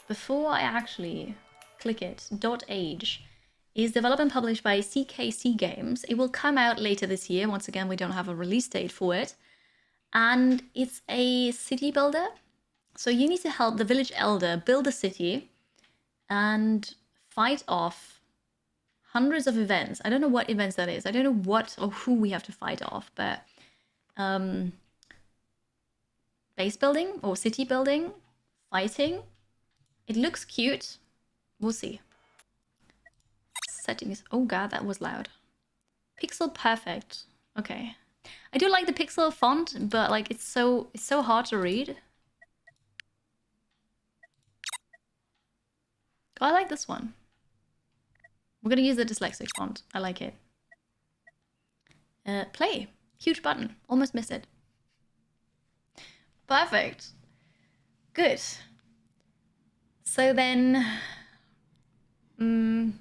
before I actually click it, dotAGE is developed and published by CKC Games. It will come out later this year. Once again, we don't have a release date for it. And it's a city builder. So you need to help the village elder build a city and fight off hundreds of events. I don't know what events that is. I don't know what or who we have to fight off, but base building or city building, fighting. It looks cute. We'll see. Settings. Oh god, that was loud. Pixel perfect. Okay. I do like the pixel font, but like it's so hard to read. Oh, I like this one. We're gonna use the dyslexic font. I like it. Play. Huge button. Almost missed it. Perfect. Good. So then... a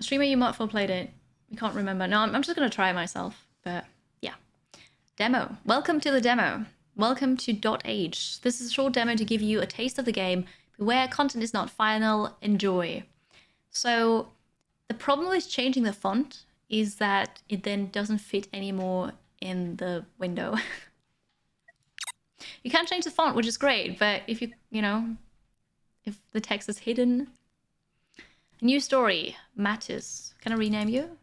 streamer you might have played it. We can't remember. No, I'm just gonna try it myself. But yeah. Demo. Welcome to the demo. Welcome to dotAGE. This is a short demo to give you a taste of the game. Beware, content is not final. Enjoy. So the problem with changing the font is that it then doesn't fit anymore in the window. You can change the font, which is great, but if you know, if the text is hidden. A new story, Mattis. Can I rename you?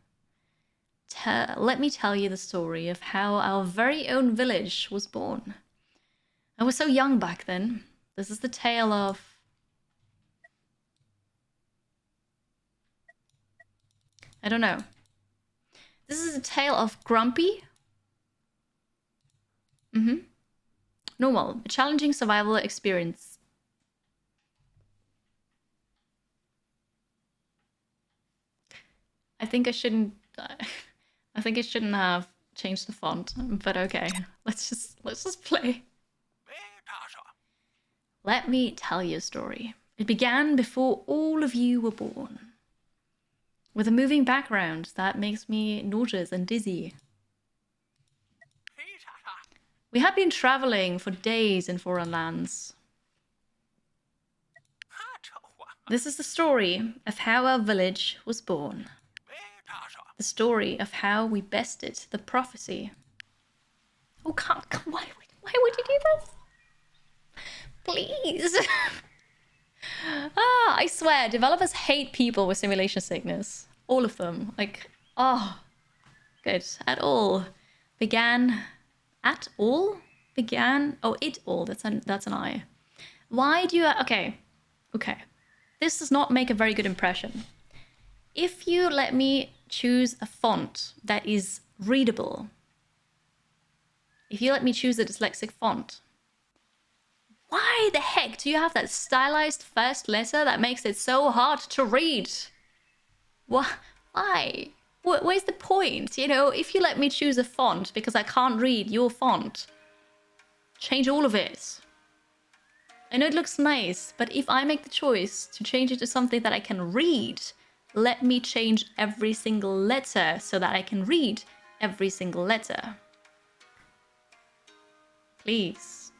Let me tell you the story of how our very own village was born. I was so young back then. This is the tale of... I don't know. This is a tale of Grumpy. Normal. A challenging survival experience. I think I shouldn't have changed the font, but okay. Let's just play. Let me tell you a story. It began before all of you were born. With a moving background that makes me nauseous and dizzy. We had been traveling for days in foreign lands. This is the story of how our village was born. The story of how we bested the prophecy. Oh, come, why would you do this? Please. I swear, developers hate people with simulation sickness. All of them. Like, oh, good. At all. Began. At all? Began. Oh, it all. That's an I. Why do you... Okay. This does not make a very good impression. If you let me choose a font that is readable, if you let me choose a dyslexic font, why the heck do you have that stylized first letter that makes it so hard to read? Why? Where's the point? You know, if you let me choose a font because I can't read your font, change all of it. I know it looks nice, but if I make the choice to change it to something that I can read, let me change every single letter so that I can read every single letter. Please.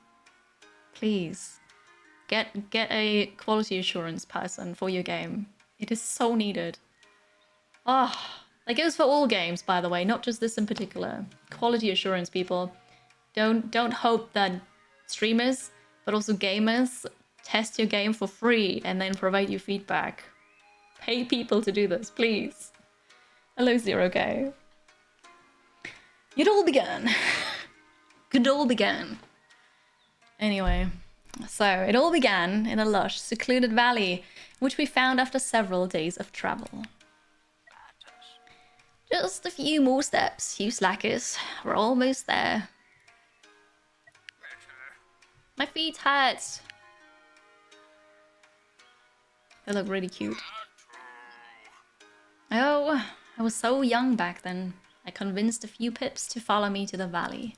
Please. Get a quality assurance person for your game. It is so needed. Oh, that goes for all games, by the way, not just this in particular. Quality assurance, people. Don't hope that streamers, but also gamers, test your game for free and then provide you feedback. Pay people to do this, please. Hello, 0K. It all began. It all began. Anyway, so it all began in a lush, secluded valley, which we found after several days of travel. Just a few more steps, you slackers. We're almost there. My feet hurt. They look really cute. Oh, I was so young back then. I convinced a few pips to follow me to the valley.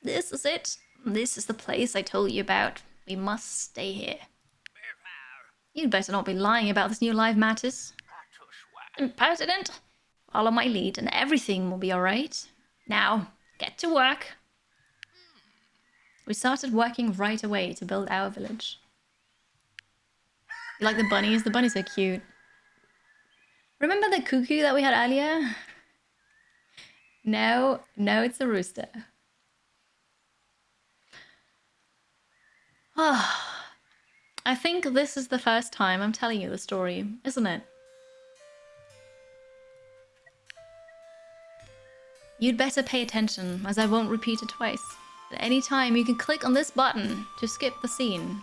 This is it. This is the place I told you about. We must stay here. You'd better not be lying about this new life, Mattis. Impertinent. Follow my lead and everything will be alright. Now, get to work. We started working right away to build our village. You like the bunnies? The bunnies are cute. Remember the cuckoo that we had earlier? No, it's a rooster. I think this is the first time I'm telling you the story, isn't it? You'd better pay attention, as I won't repeat it twice. At any time, you can click on this button to skip the scene.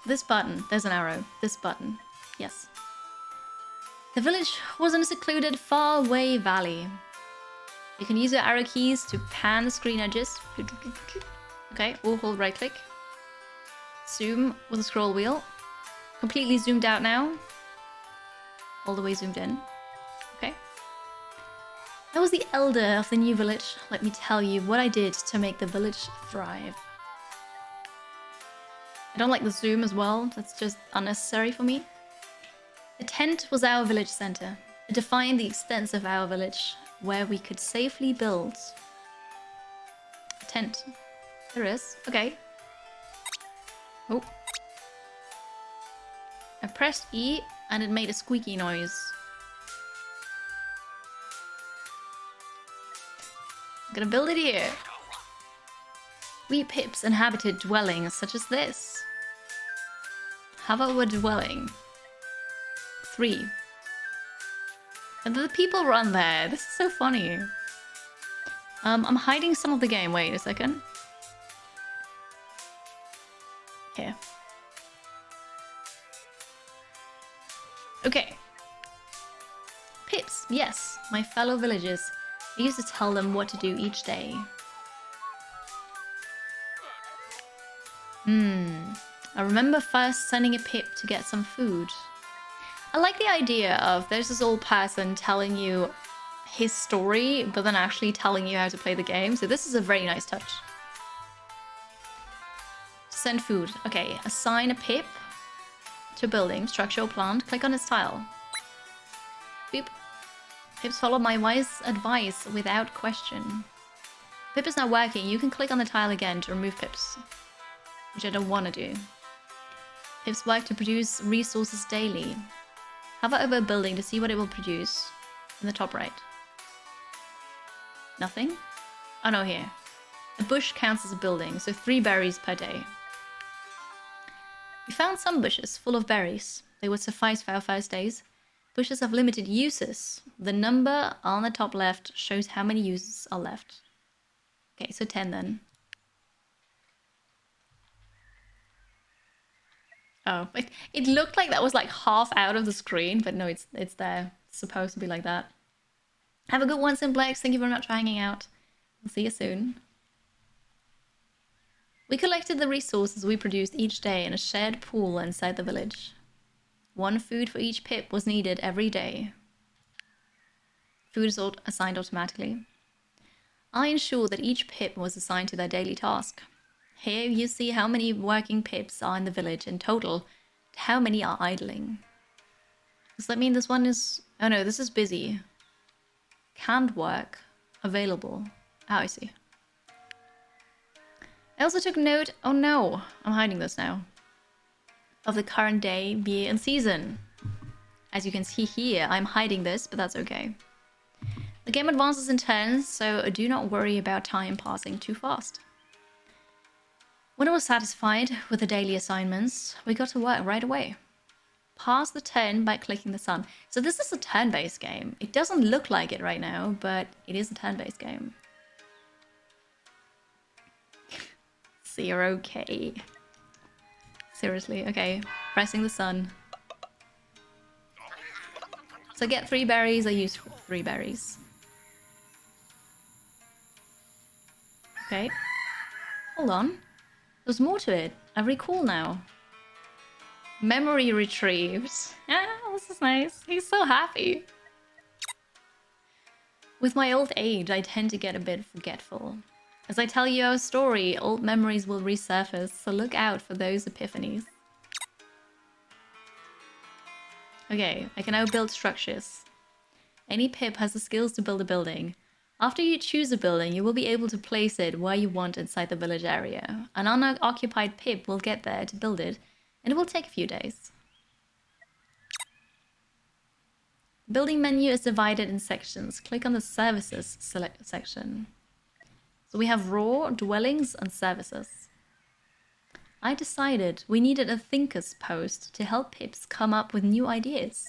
This button. There's an arrow. This button. Yes. The village was in a secluded, faraway valley. You can use your arrow keys to pan the screen edges. Okay, we'll hold right click. Zoom with a scroll wheel. Completely zoomed out now. All the way zoomed in. Okay. I was the elder of the new village. Let me tell you what I did to make the village thrive. I don't like the zoom as well. That's just unnecessary for me. The tent was our village center. It defined the extent of our village, where we could safely build. A tent. There is. Okay. Oh. I pressed E and it made a squeaky noise. I'm gonna build it here. We pips inhabited dwellings such as this. How about a dwelling? 3. And the people run there. This is so funny. I'm hiding some of the game. Wait a second. Here. Okay. Pips, yes, my fellow villagers. I used to tell them what to do each day. I remember first sending a pip to get some food. I like the idea of there's this old person telling you his story, but then actually telling you how to play the game. So this is a very nice touch. Send food. Okay, assign a pip to building, structure or plant. Click on its tile. Beep. Pips follow my wise advice without question. Pip is now working. You can click on the tile again to remove pips, which I don't want to do. Pips work to produce resources daily. Hover over a building to see what it will produce. In the top right. Nothing? Oh no, here. A bush counts as a building, so 3 berries per day. We found some bushes full of berries. They would suffice for our first days. Bushes have limited uses. The number on the top left shows how many uses are left. Okay, so 10 then. Oh, it looked like that was like half out of the screen, but no, it's there. It's supposed to be like that. Have a good one, Simplex. Thank you very much for hanging out. We'll see you soon. We collected the resources we produced each day in a shared pool inside the village. 1 food for each pip was needed every day. Food is assigned automatically. I ensured that each pip was assigned to their daily task. Here you see how many working pips are in the village in total, how many are idling. Does that mean this one is... Oh no, this is busy. Can't work. Available. Oh, I see. I also took note... Oh no, I'm hiding this now. Of the current day, year and season. As you can see here, I'm hiding this, but that's okay. The game advances in turns, so do not worry about time passing too fast. When I was satisfied with the daily assignments, we got to work right away. Pass the turn by clicking the sun. So this is a turn-based game. It doesn't look like it right now, but it is a turn-based game. 0K. Seriously, okay. Pressing the sun. So get 3 berries, I use 3 berries. Okay. Hold on. There's more to it. I recall now. Memory retrieved. Ah, this is nice. He's so happy. With my old age, I tend to get a bit forgetful. As I tell you our story, old memories will resurface, so look out for those epiphanies. Okay, I can now build structures. Any pip has the skills to build a building. After you choose a building, you will be able to place it where you want inside the village area. An unoccupied pip will get there to build it, and it will take a few days. Building menu is divided in sections. Click on the services section. So we have raw, dwellings, and services. I decided we needed a thinker's post to help pips come up with new ideas.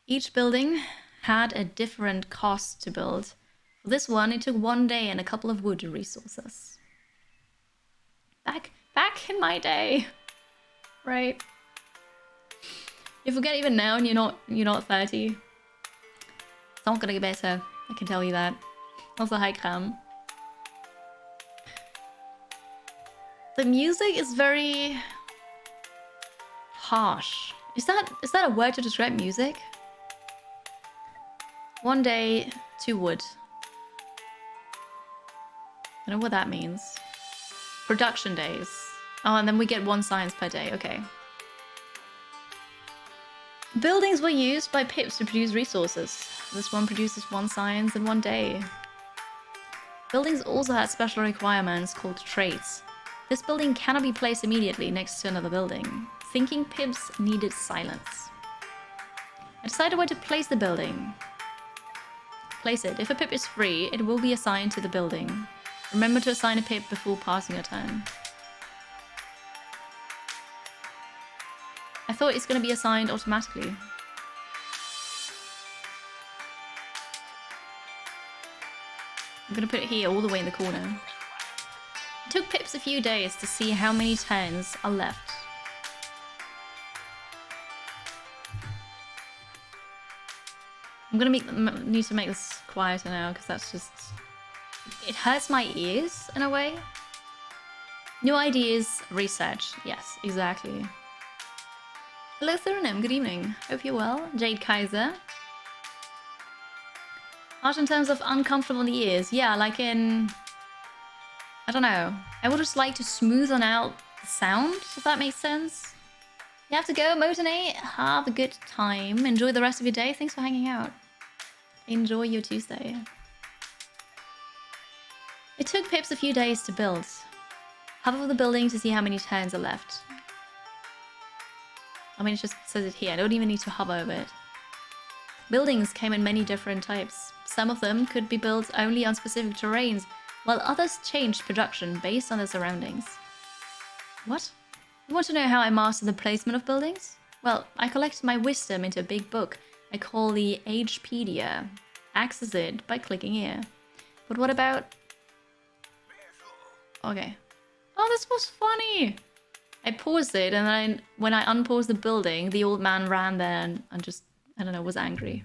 Each building had a different cost to build. For this one, it took 1 day and a couple of wood resources. Back in my day, right? You forget even now, and you're not 30. It's not gonna get better. I can tell you that. Also, hi Kram. The music is very harsh. Is that a word to describe music? 1 day, 2 wood. I don't know what that means. Production days. Oh, and then we get 1 science per day. Okay. Buildings were used by pips to produce resources. This one produces 1 science in 1 day. Buildings also had special requirements called traits. This building cannot be placed immediately next to another building. Thinking pips needed silence. I decided where to place the building. Place it. If a pip is free, it will be assigned to the building. Remember to assign a pip before passing your turn. I thought it's going to be assigned automatically. I'm going to put it here all the way in the corner. It took pips a few days to see how many turns are left. I'm going to need to make this quieter now because that's just... It hurts my ears in a way. New ideas, research. Yes, exactly. Hello Thurinum, good evening. Hope you're well. Jade Kaiser. Harsh in terms of uncomfortable in the ears. Yeah, like in... I don't know. I would just like to smoothen out the sound, if that makes sense. You have to go, Motonate. Have a good time. Enjoy the rest of your day. Thanks for hanging out. Enjoy your Tuesday. It took pips a few days to build. Hover over the building to see how many turns are left. I mean, it just says it here. I don't even need to hover over it. Buildings came in many different types. Some of them could be built only on specific terrains, while others changed production based on their surroundings. What? You want to know how I mastered the placement of buildings? Well, I collected my wisdom into a big book I call the Agepedia. Access it by clicking here. But what about... Okay. Oh, this was funny! I paused it, and then when I unpaused the building, the old man ran there and just, I don't know, was angry.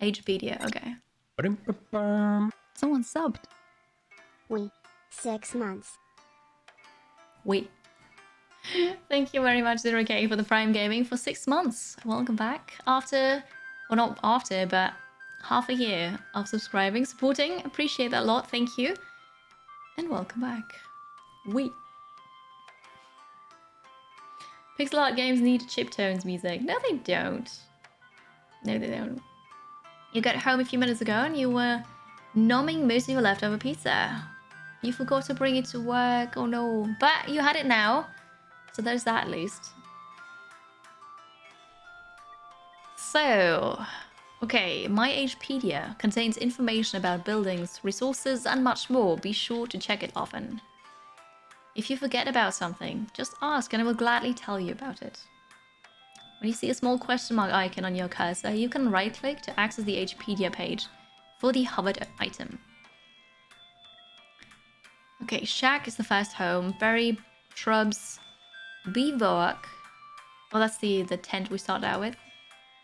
Agepedia, okay. Someone subbed. Wait, 6 months. Wait. Thank you very much, 0K, for the Prime Gaming for 6 months. Welcome back. After, well, not after, but half a year of subscribing, supporting. Appreciate that a lot. Thank you. And welcome back. Wait. Pixel art games need chiptones music. No, they don't. No, they don't. You got home a few minutes ago and you were nomming most of your leftover pizza. You forgot to bring it to work. Oh no. But you had it now. So there's that at least. So, okay, my Agepedia contains information about buildings, resources, and much more. Be sure to check it often. If you forget about something, just ask and I will gladly tell you about it. When you see a small question mark icon on your cursor, you can right-click to access the Agepedia page for the hovered item. Okay, shack is the first home. Berry, shrubs, bivouac. Well, that's the tent we started out with.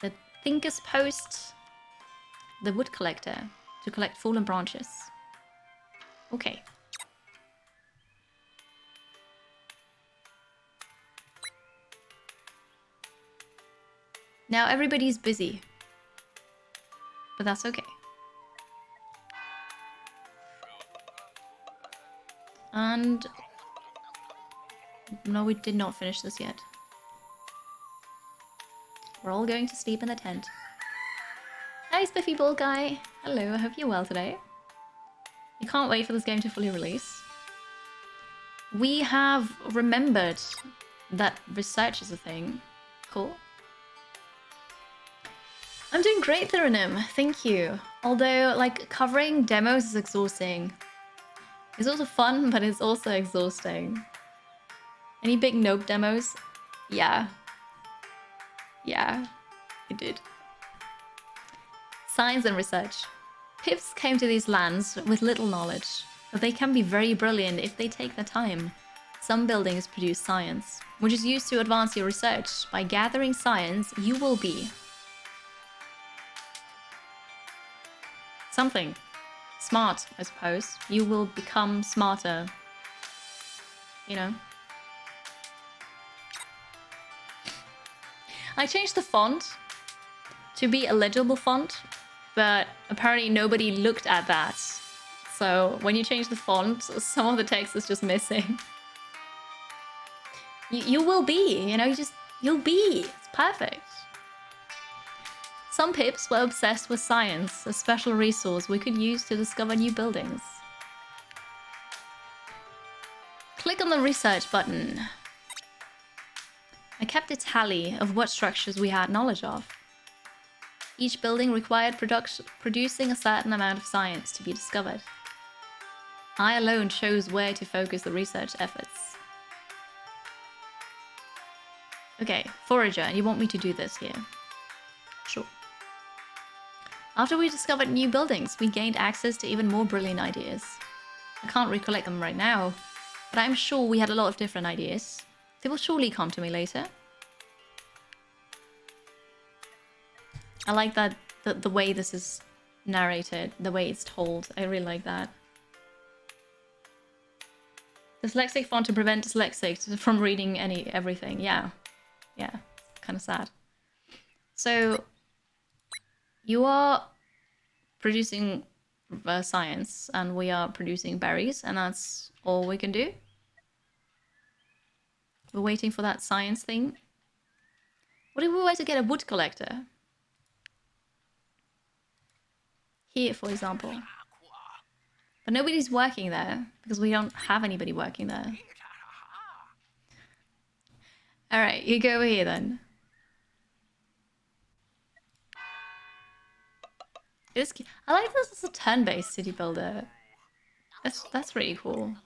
The thinker's post. The wood collector to collect fallen branches. Okay. Now everybody's busy. But that's okay. And... no, we did not finish this yet. We're all going to sleep in the tent. Hi, Spiffy Ball Guy. Hello, I hope you're well today. I can't wait for this game to fully release. We have remembered that research is a thing. Cool. I'm doing great, Theranim. Thank you. Although, like, covering demos is exhausting. It's also fun, but it's also exhausting. Any big Nope demos? Yeah. Yeah, I did. Science and research. Pips came to these lands with little knowledge, but they can be very brilliant if they take their time. Some buildings produce science, which is used to advance your research. By gathering science, you will be something. Smart, I suppose. You will become smarter. You know? I changed the font to be a legible font, but apparently nobody looked at that. So when you change the font, some of the text is just missing. You will be, you know, you'll be. It's perfect. Some pips were obsessed with science, a special resource we could use to discover new buildings. Click on the research button. I kept a tally of what structures we had knowledge of. Each building required producing a certain amount of science to be discovered. I alone chose where to focus the research efforts. Okay, Forager, you want me to do this here? Sure. After we discovered new buildings, we gained access to even more brilliant ideas. I can't recollect them right now, but I'm sure we had a lot of different ideas. They will surely come to me later. I like that the way this is narrated, the way it's told. I really like that. Dyslexic font to prevent dyslexics from reading everything. Yeah. Yeah. Kind of sad. So you are producing science and we are producing berries, and that's all we can do. We're waiting for that science thing. What if we were to get a wood collector? Here, for example. But nobody's working there because we don't have anybody working there. Alright, you go over here then. I like this as a turn-based city builder. That's really cool.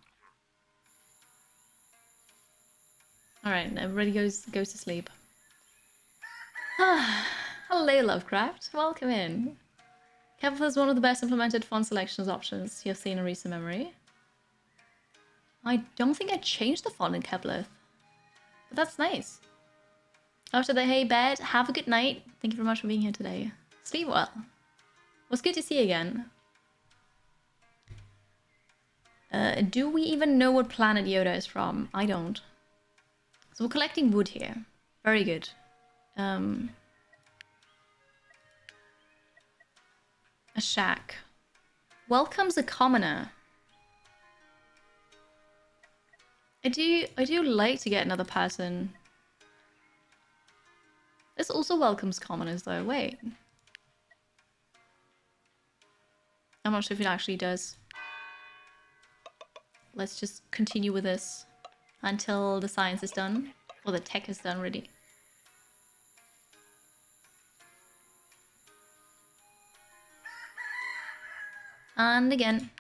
Alright, everybody goes to sleep. Hello, Lovecraft. Welcome in. Kepler is one of the best implemented font selections options you have seen in recent memory. I don't think I changed the font in Kepler, but that's nice. After the hey bed, have a good night. Thank you very much for being here today. Sleep well. It was good to see you again. Do we even know what planet Yoda is from? I don't. So we're collecting wood here. Very good. A shack. Welcomes a commoner. I do like to get another person. This also welcomes commoners though. Wait. I'm not sure if it actually does. Let's just continue with this until the science is done. Or the tech is done really. And again.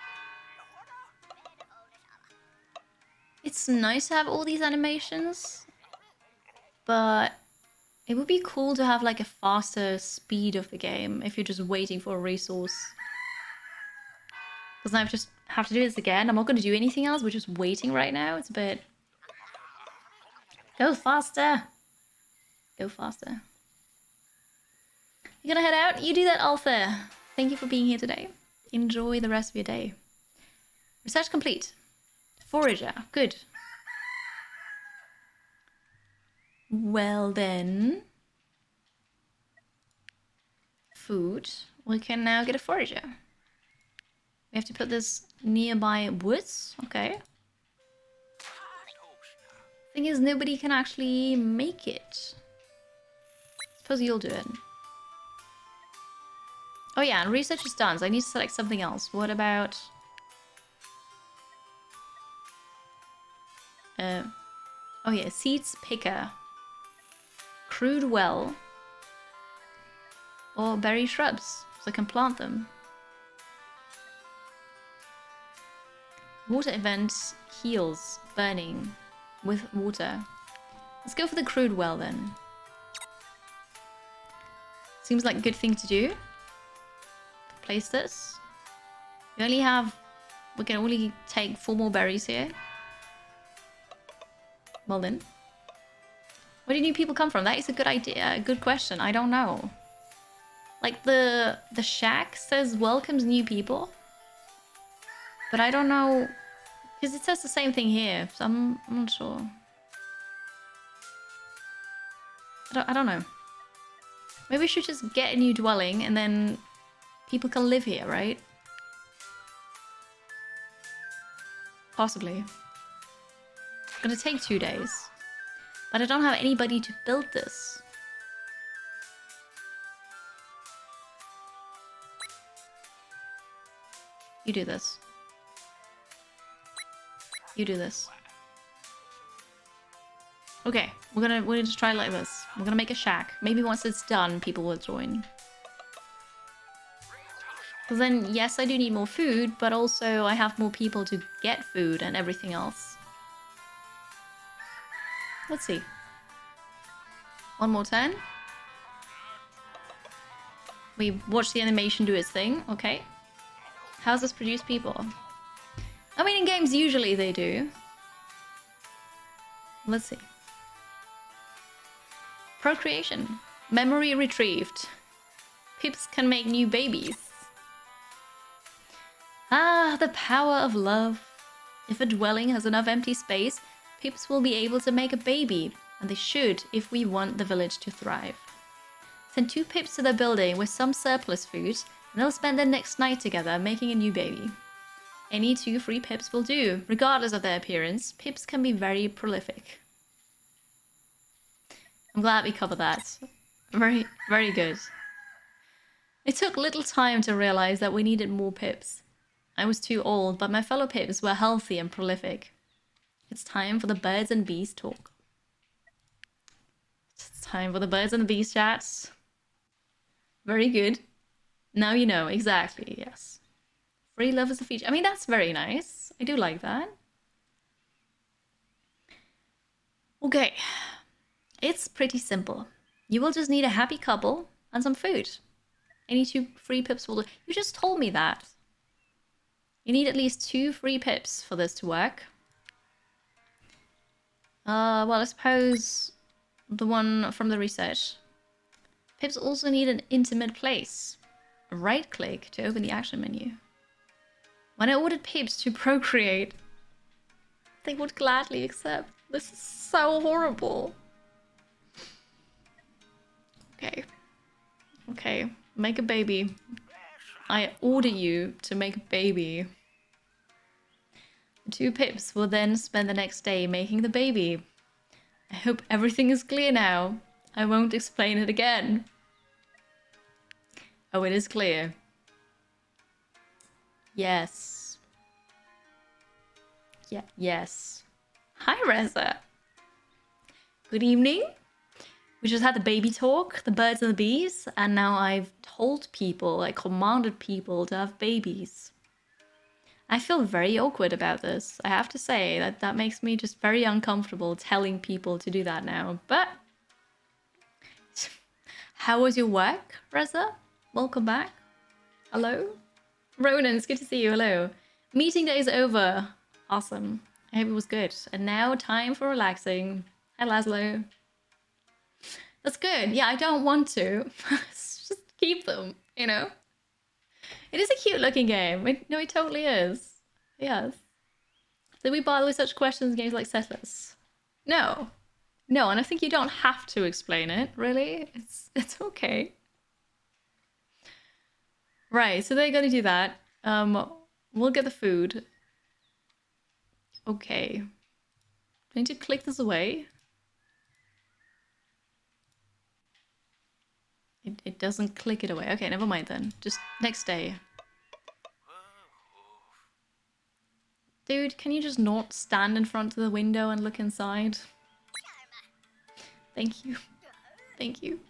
It's nice to have all these animations, but it would be cool to have like a faster speed of the game if you're just waiting for a resource. Because now I just have to do this again. I'm not going to do anything else. We're just waiting right now. It's a bit... Go faster! Go faster. You're gonna head out? You do that, Arthur. Thank you for being here today. Enjoy the rest of your day. Research complete. Forager. Good. Well then. Food. We can now get a forager. We have to put this nearby woods. Okay. Thing is, nobody can actually make it. Suppose you'll do it. Oh yeah, and research is done, so I need to select something else. What about... oh yeah, seeds picker. Crude well. Or berry shrubs, so I can plant them. Water events heals burning with water. Let's go for the crude well then. Seems like a good thing to do. Place this. We only have... We can only take 4 more berries here. Well then. Where do new people come from? That is a good idea. A good question. I don't know. Like the shack says welcomes new people. But I don't know... Because it says the same thing here. So I'm not sure. I don't know. Maybe we should just get a new dwelling and then people can live here, right? Possibly. It's gonna take 2 days. But I don't have anybody to build this. You do this. You do this. Okay, we're gonna just try it like this. We're gonna make a shack. Maybe once it's done, people will join. Because then, yes, I do need more food, but also I have more people to get food and everything else. Let's see. One more turn. We watch the animation do its thing. Okay. How does this produce people? I mean, in games, usually they do. Let's see. Procreation. Memory retrieved. Pips can make new babies. Ah, the power of love. If a dwelling has enough empty space, pips will be able to make a baby. And they should if we want the village to thrive. Send 2 pips to their building with some surplus food, and they'll spend their next night together making a new baby. Any 2 free pips will do. Regardless of their appearance, pips can be very prolific. I'm glad we covered that. Very, very good. It took little time to realize that we needed more pips. I was too old, but my fellow pips were healthy and prolific. It's time for the birds and bees talk. It's time for the birds and the bees chats. Very good. Now you know, exactly, yes. Free love is a feature. I mean, that's very nice. I do like that. Okay. It's pretty simple. You will just need a happy couple and some food. Any 2 free pips will do. You just told me that. You need at least 2 free pips for this to work. Well, I suppose the one from the research. Pips also need an intimate place. Right-click to open the action menu. When I ordered pips to procreate, they would gladly accept. This is so horrible. Okay. Okay, make a baby. I order you to make a baby. The 2 pips will then spend the next day making the baby. I hope everything is clear now. I won't explain it again. Oh, it is clear. Yes. Yeah, yes. Hi, Reza. Good evening. We just had the baby talk, the birds and the bees, and now I've told people, I commanded people to have babies. I feel very awkward about this. I have to say that makes me just very uncomfortable telling people to do that now. But how was your work, Reza? Welcome back. Hello? Ronan, it's good to see you. Hello. Meeting day is over. Awesome. I hope it was good. And now time for relaxing. Hi, Laszlo. That's good. Yeah, I don't want to. Just keep them, you know? It is a cute looking game. No, it totally is. Yes. Did we bother with such questions in games like Settlers? No. No, and I think you don't have to explain it, really. It's okay. Right, so they're gonna do that. We'll get the food. Okay. I need to click this away. It doesn't click it away. Okay, never mind then. Just next day. Dude, can you just not stand in front of the window and look inside? Thank you. Thank you.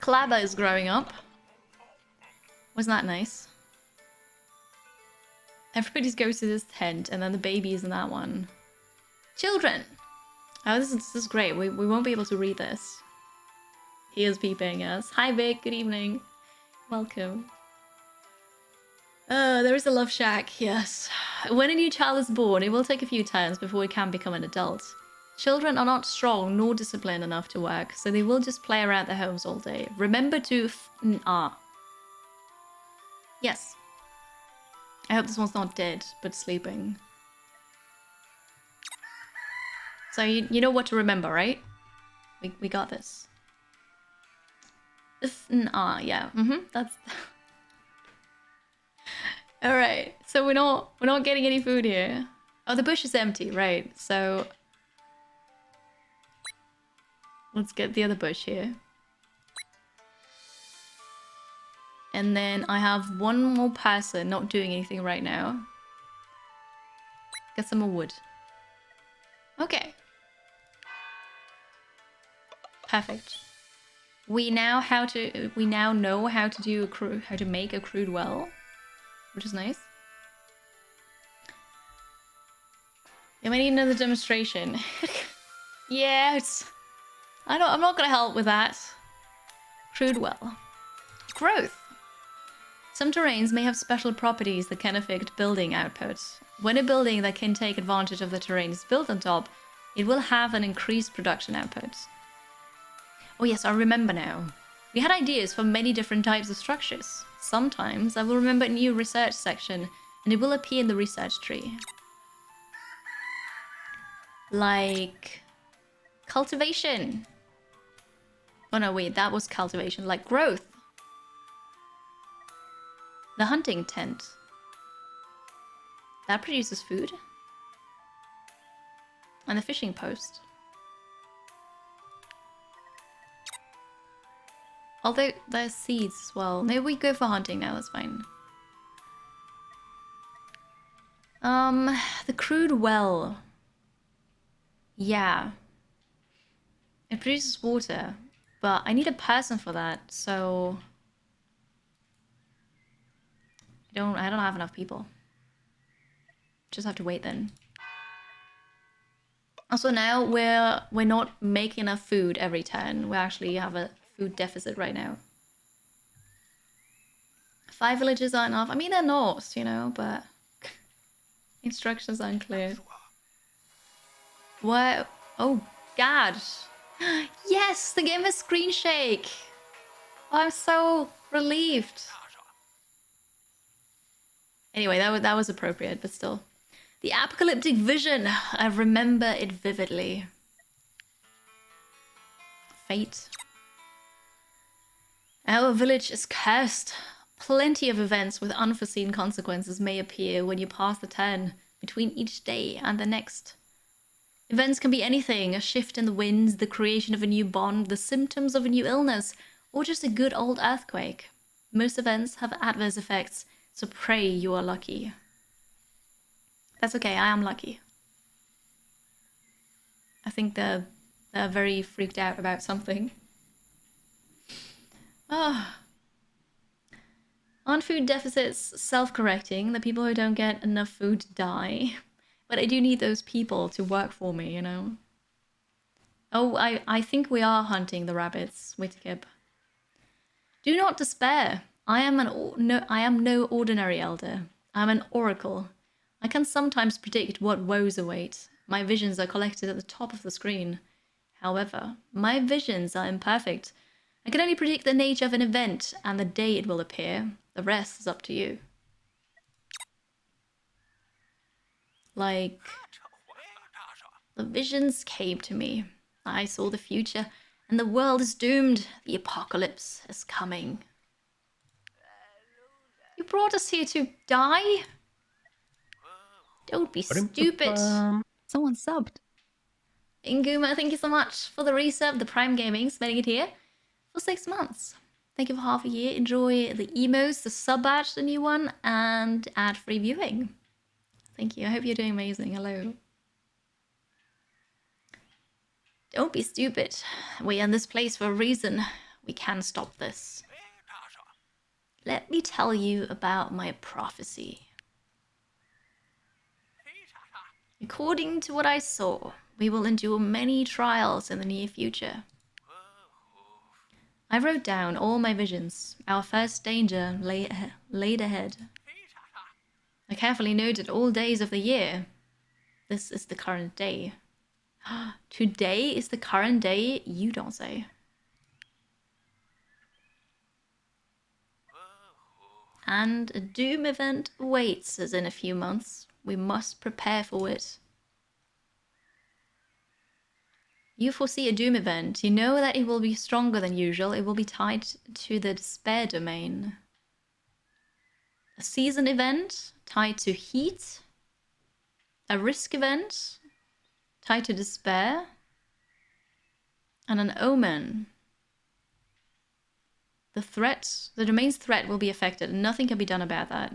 Klaba is growing up. Wasn't that nice? Everybody goes to this tent, and then the baby is in that one. Children! Oh, this is great. We won't be able to read this. He is peeping, yes. Hi, Vic. Good evening. Welcome. There is a love shack, yes. When a new child is born, it will take a few turns before it can become an adult. Children are not strong nor disciplined enough to work, so they will just play around their homes all day. Remember to Yes. I hope this one's not dead, but sleeping. So you know what to remember, right? We got this. Yeah. That's Alright. So we're not getting any food here. Oh, the bush is empty, right. So let's get the other bush here. And then I have one more person not doing anything right now. Get some more wood. Okay. Perfect. We now know how to make a crude well, which is nice. You might need another demonstration. Yeah, I'm not gonna help with that. Crude well. Growth. Some terrains may have special properties that can affect building output. When a building that can take advantage of the terrain is built on top, it will have an increased production output. Oh yes, I remember now. We had ideas for many different types of structures. Sometimes I will remember a new research section and it will appear in the research tree. Like cultivation. Oh no, wait, that was cultivation. Like growth. The hunting tent. That produces food. And the fishing post. Although there's seeds as well. Maybe we go for hunting now, that's fine. The crude well. Yeah. It produces water. But I need a person for that, so I don't have enough people. Just have to wait then. Also now we're not making enough food every turn. We actually have a food deficit right now. 5 villages aren't enough. I mean they're not, you know, but instructions aren't clear. What? Oh god. Yes, the game has screen shake. Oh, I'm so relieved. Anyway, that was appropriate, but still. The apocalyptic vision. I remember it vividly. Fate. Our village is cursed. Plenty of events with unforeseen consequences may appear when you pass the turn between each day and the next. Events can be anything, a shift in the winds, the creation of a new bond, the symptoms of a new illness, or just a good old earthquake. Most events have adverse effects, so pray you are lucky. That's okay, I am lucky. I think they're very freaked out about something. Aren't food deficits self-correcting? The people who don't get enough food die. But I do need those people to work for me, you know? Oh, I think we are hunting the rabbits, Whitkip. Do not despair. I am no ordinary elder. I am an oracle. I can sometimes predict what woes await. My visions are collected at the top of the screen. However, my visions are imperfect. I can only predict the nature of an event and the day it will appear. The rest is up to you. Like, the visions came to me. I saw the future, and the world is doomed. The apocalypse is coming. You brought us here to die? Don't be stupid. Someone subbed. Inguma, thank you so much for the resub. The Prime Gaming spending it here for 6 months. Thank you for half a year. Enjoy the emos, the sub badge, the new one, and ad-free viewing. Thank you. I hope you're doing amazing. Hello. Don't be stupid. We're in this place for a reason. We can stop this. Let me tell you about my prophecy. According to what I saw, we will endure many trials in the near future. I wrote down all my visions. Our first danger laid ahead. I carefully noted all days of the year. This is the current day. Today is the current day? You don't say. And a doom event awaits us in a few months. We must prepare for it. You foresee a doom event. You know that it will be stronger than usual. It will be tied to the despair domain. A season event tied to heat. A risk event tied to despair. And an omen. The domain's threat will be affected, and nothing can be done about that.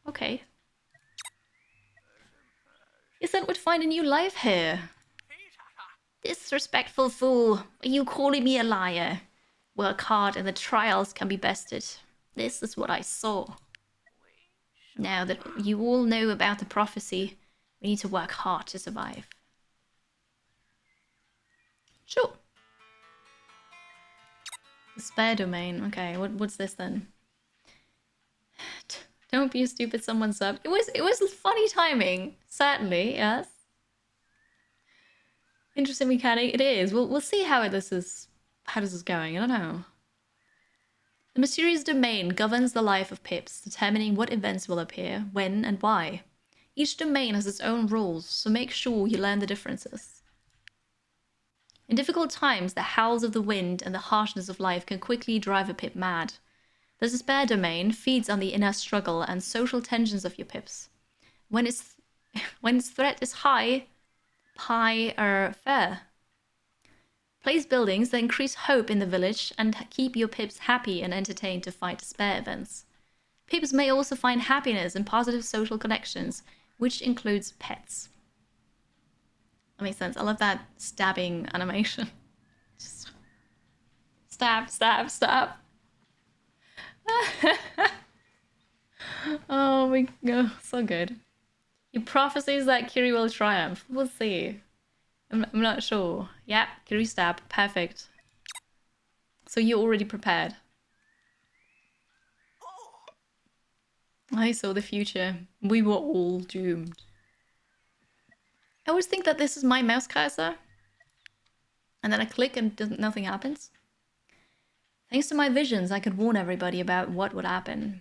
Okay. You said we'd find a new life here. Disrespectful fool. Are you calling me a liar? Work hard and the trials can be bested. This is what I saw. Now that you all know about the prophecy, we need to work hard to survive. Sure. The spare domain. Okay, what's this then? Don't be a stupid someone sub. It was funny timing, certainly, yes. Interesting mechanic. It is. We'll see how this is going. I don't know. The mysterious domain governs the life of Pips, determining what events will appear, when, and why. Each domain has its own rules, so make sure you learn the differences. In difficult times, the howls of the wind and the harshness of life can quickly drive a Pip mad. The despair domain feeds on the inner struggle and social tensions of your Pips. When its threat is high, fair. Place buildings that increase hope in the village and keep your Pips happy and entertained to fight despair events. Pips may also find happiness in positive social connections, which includes pets. That makes sense. I love that stabbing animation. Just stab, stab, stab. Oh my god, so good. He prophesies that Kiri will triumph. We'll see. I'm not sure. Yeah, Kiri stab. Perfect. So you're already prepared. I saw the future. We were all doomed. I always think that this is my mouse cursor. And then I click and nothing happens. Thanks to my visions, I could warn everybody about what would happen.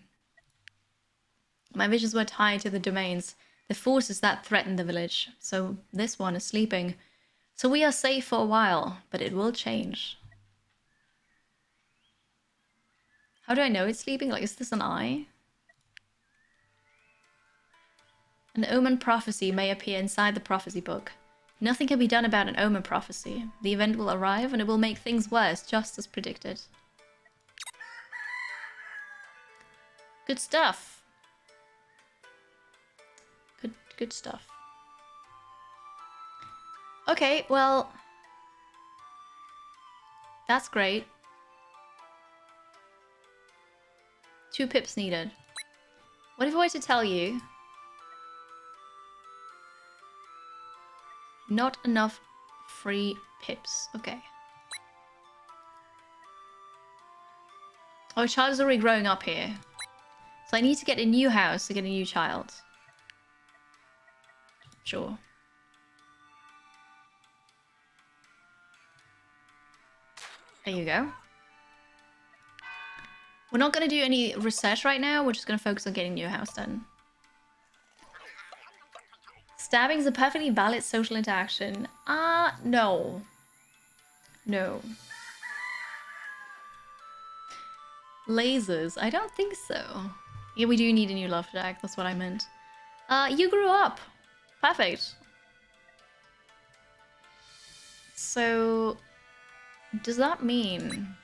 My visions were tied to the domains, the forces that threaten the village. So this one is sleeping. So we are safe for a while, but it will change. How do I know it's sleeping? Like, is this an eye? An Omen Prophecy may appear inside the prophecy book. Nothing can be done about an Omen Prophecy. The event will arrive and it will make things worse, just as predicted. Good stuff. Good stuff. Okay, well, that's great. 2 pips needed. What if I were to tell you? Not enough free pips. Okay. Oh, a child is already growing up here. So I need to get a new house to get a new child. Sure. There you go. We're not going to do any research right now. We're just going to focus on getting a new house done. Stabbing is a perfectly valid social interaction. No. No. Lasers? I don't think so. Yeah, we do need a new love shack. That's what I meant. You grew up. Perfect. So, does that mean...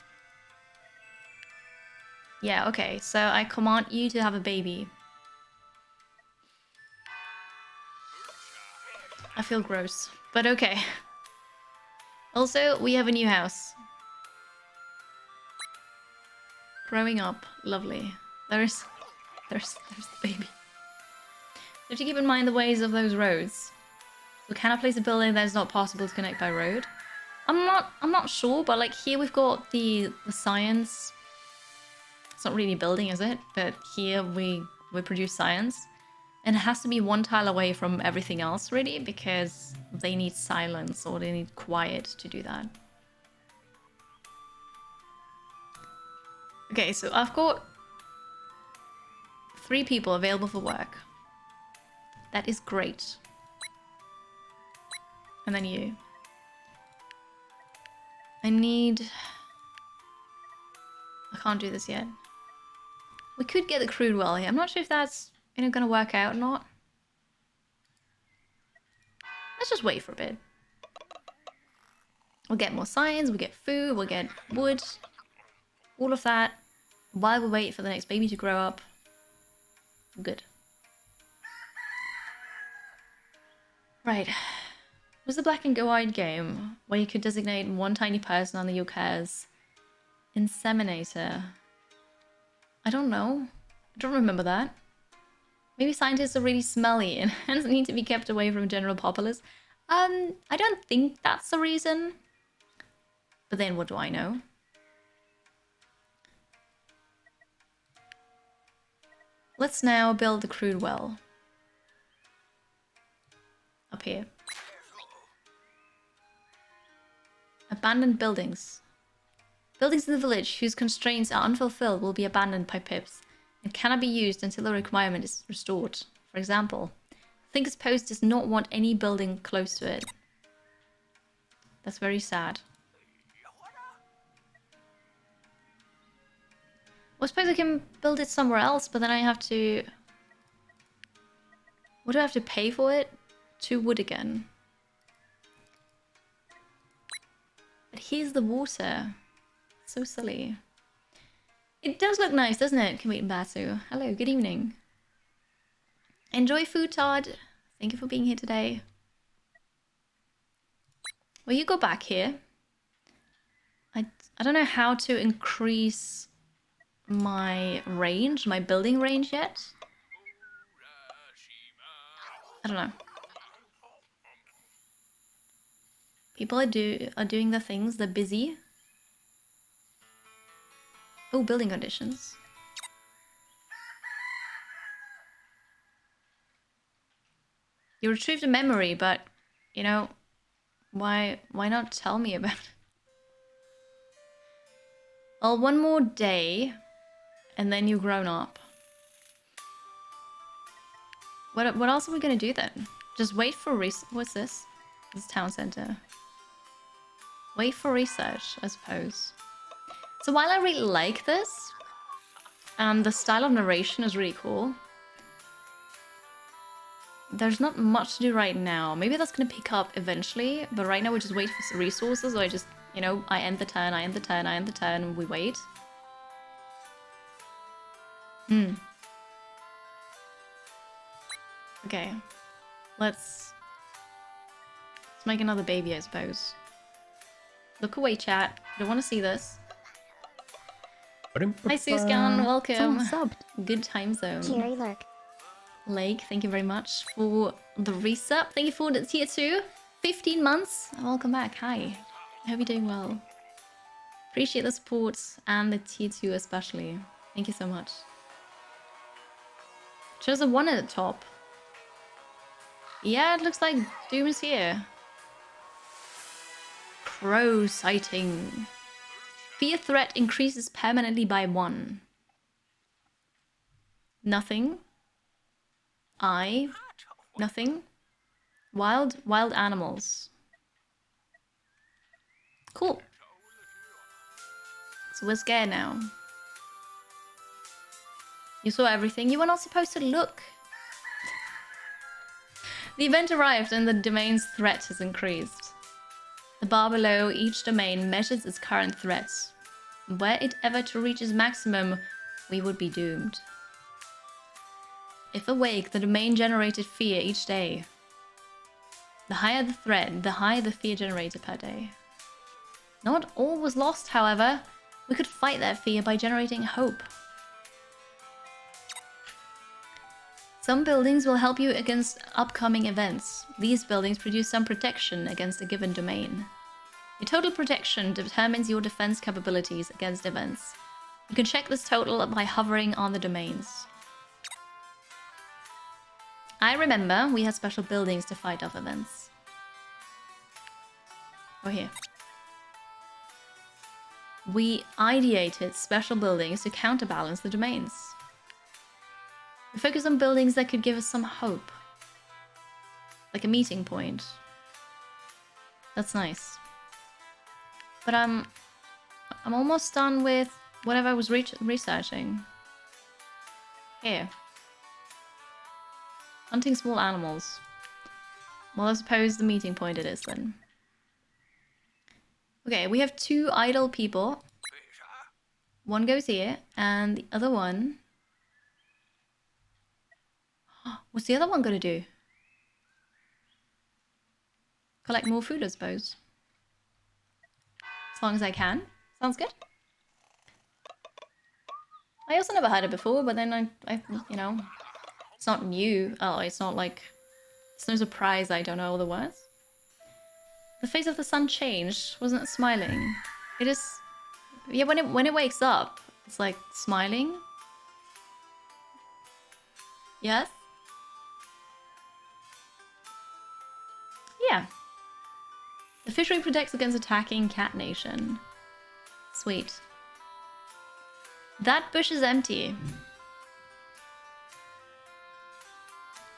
Yeah, okay, so I command you to have a baby. I feel gross, but okay. Also, we have a new house. Growing up, lovely. There's the baby. You have to keep in mind the ways of those roads. So can I place a building that is not possible to connect by road? I'm not sure, but like here we've got the science. It's not really a building, is it? But here we produce science. And it has to be one tile away from everything else, really, because they need silence or they need quiet to do that. Okay, so I've got 3 people available for work. That is great. And then you. I can't do this yet. We could get the crude well here. I'm not sure if that's, you know, gonna work out or not. Let's just wait for a bit. We'll get more science, we'll get food, we'll get wood. All of that. While we wait for the next baby to grow up. Good. Right. Was the black and white game where you could designate one tiny person under your care's inseminator? I don't know. I don't remember that. Maybe scientists are really smelly and hence need to be kept away from general populace. I don't think that's the reason. But then what do I know? Let's now build the crude well. Up here. Abandoned buildings. Buildings in the village whose constraints are unfulfilled will be abandoned by pips and cannot be used until the requirement is restored. For example, Thinker's Post does not want any building close to it. That's very sad. Well, I suppose I can build it somewhere else, but then I have to... What do I have to pay for it? 2 wood again. But here's the water. So silly. It does look nice, doesn't it, Kamit and Batu? Hello, good evening. Enjoy food, Todd. Thank you for being here today. Well, you go back here. I don't know how to increase my range, my building range yet. I don't know. People are doing the things, they're busy. Oh, building conditions. You retrieved a memory, but, you know, why not tell me about it? Well, one more day, and then you're grown up. What else are we gonna do then? Just wait for what's this? This town center. Wait for research, I suppose. So while I really like this, and the style of narration is really cool, there's not much to do right now. Maybe that's gonna pick up eventually, but right now we just wait for resources, or I just, you know, I end the turn, I end the turn, I end the turn, and we wait. Okay. Let's make another baby, I suppose. Look away, chat. Don't want to see this. Hi, Suscan. Welcome. Good time zone. Jerry Lurk. Lake, thank you very much for the resub. Thank you for the tier 2. 15 months. Welcome back. Hi. I hope you're doing well. Appreciate the support and the tier 2 especially. Thank you so much. Shows a 1 at the top. Yeah, it looks like Doom is here. Crow sighting. Fear threat increases permanently by 1. Nothing. Nothing. Wild animals. Cool. So we're scared now. You saw everything. You were not supposed to look. The event arrived and the domain's threat has increased. The bar below each domain measures its current threats. Were it ever to reach its maximum, we would be doomed. If awake, the domain generated fear each day. The higher the threat, the higher the fear generated per day. Not all was lost, however. We could fight that fear by generating hope. Some buildings will help you against upcoming events. These buildings produce some protection against a given domain. Your total protection determines your defense capabilities against events. You can check this total by hovering on the domains. I remember we had special buildings to fight off events. Oh, here. We ideated special buildings to counterbalance the domains. We focused on buildings that could give us some hope. Like a meeting point. That's nice. But I'm almost done with whatever I was researching. Here. Hunting small animals. Well, I suppose the meeting point it is then. Okay, we have 2 idle people. One goes here, and the other one... What's the other one gonna do? Collect more food, I suppose. As long as I can. Sounds good. I also never heard it before, but then I you know, it's not new. Oh, it's not like... It's no surprise I don't know all the words. The face of the sun changed. Wasn't it smiling? It is... Yeah, when it wakes up, it's like smiling. Yes? Yeah. The fishery protects against attacking Cat Nation. Sweet. That bush is empty.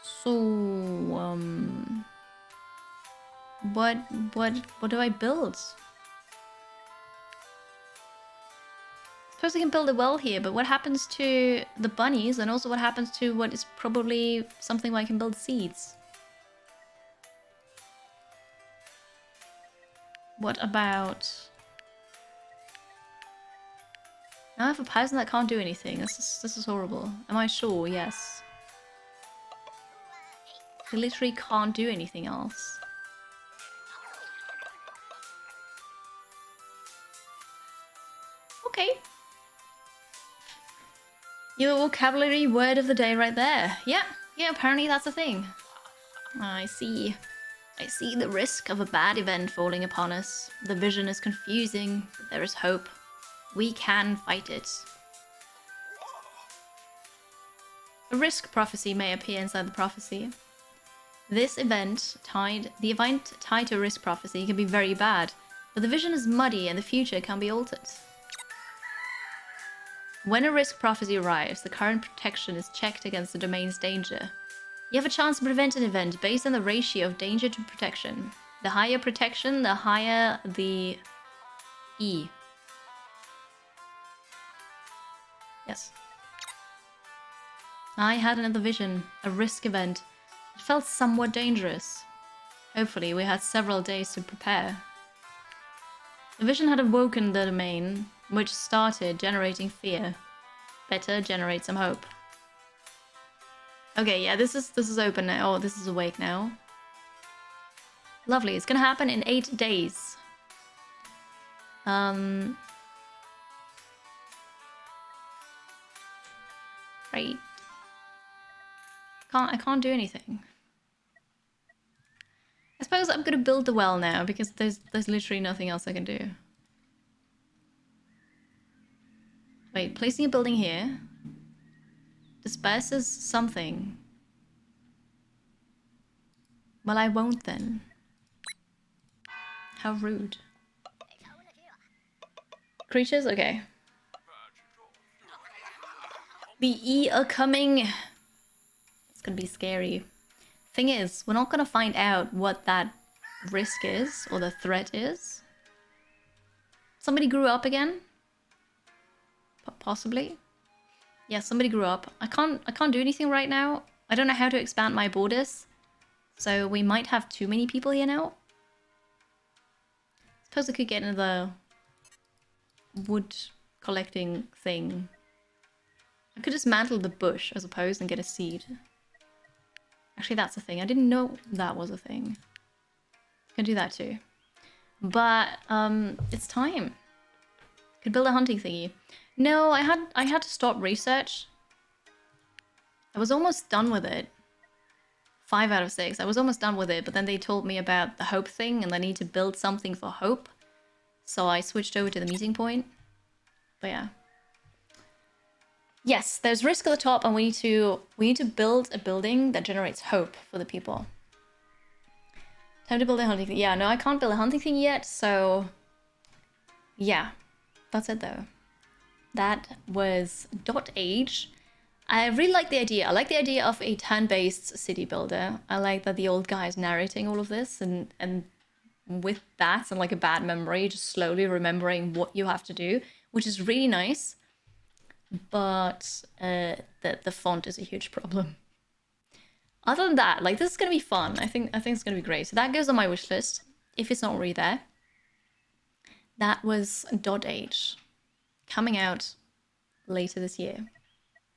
So, what do I build? Suppose I can build a well here, but what happens to the bunnies, and also what happens to what is probably something where I can build seeds? What about... Now I have a person that can't do anything. This is horrible. Am I sure? Yes. They literally can't do anything else. Okay. Your vocabulary word of the day right there. Yeah, apparently that's a thing. I see. I see the risk of a bad event falling upon us. The vision is confusing, but there is hope. We can fight it. A risk prophecy may appear inside the prophecy. The event tied to a risk prophecy can be very bad, but the vision is muddy and the future can be altered. When a risk prophecy arrives, the current protection is checked against the domain's danger. You have a chance to prevent an event based on the ratio of danger to protection. The higher protection, the higher the E. Yes. I had another vision, a risk event. It felt somewhat dangerous. Hopefully, we had several days to prepare. The vision had awoken the domain, which started generating fear. Better generate some hope. Okay, yeah, this is open now. Oh, this is awake now. Lovely. It's gonna happen in 8 days. Right. I can't do anything. I suppose I'm gonna build the well now because there's literally nothing else I can do. Wait, placing a building here disperses something. Well, I won't then. How rude. Creatures? Okay. The E are coming. It's gonna be scary. Thing is, we're not gonna find out what that risk is or the threat is. Somebody grew up again? Possibly. Yeah, somebody grew up. I can't do anything right now. I don't know how to expand my borders. So we might have too many people here now. Suppose I could get another wood collecting thing. I could dismantle the bush, I suppose, and get a seed. Actually, that's a thing. I didn't know that was a thing. Can do that too. But it's time. Could build a hunting thingy. No, I had to stop research. I was almost done with it. 5 out of 6. I was almost done with it, but then they told me about the hope thing and I need to build something for hope. So I switched over to the meeting point. But yeah. Yes, there's risk at the top and we need to build a building that generates hope for the people. Time to build a hunting thing. Yeah, no, I can't build a hunting thing yet, so yeah. That's it though. That was dotAGE. I really like the idea. I like the idea of a turn-based city builder. I like that the old guy is narrating all of this and with that and like a bad memory, just slowly remembering what you have to do, which is really nice. But the font is a huge problem. Other than that, like this is gonna be fun. I think it's gonna be great. So that goes on my wish list if it's not already there. That was dotAGE coming out later this year.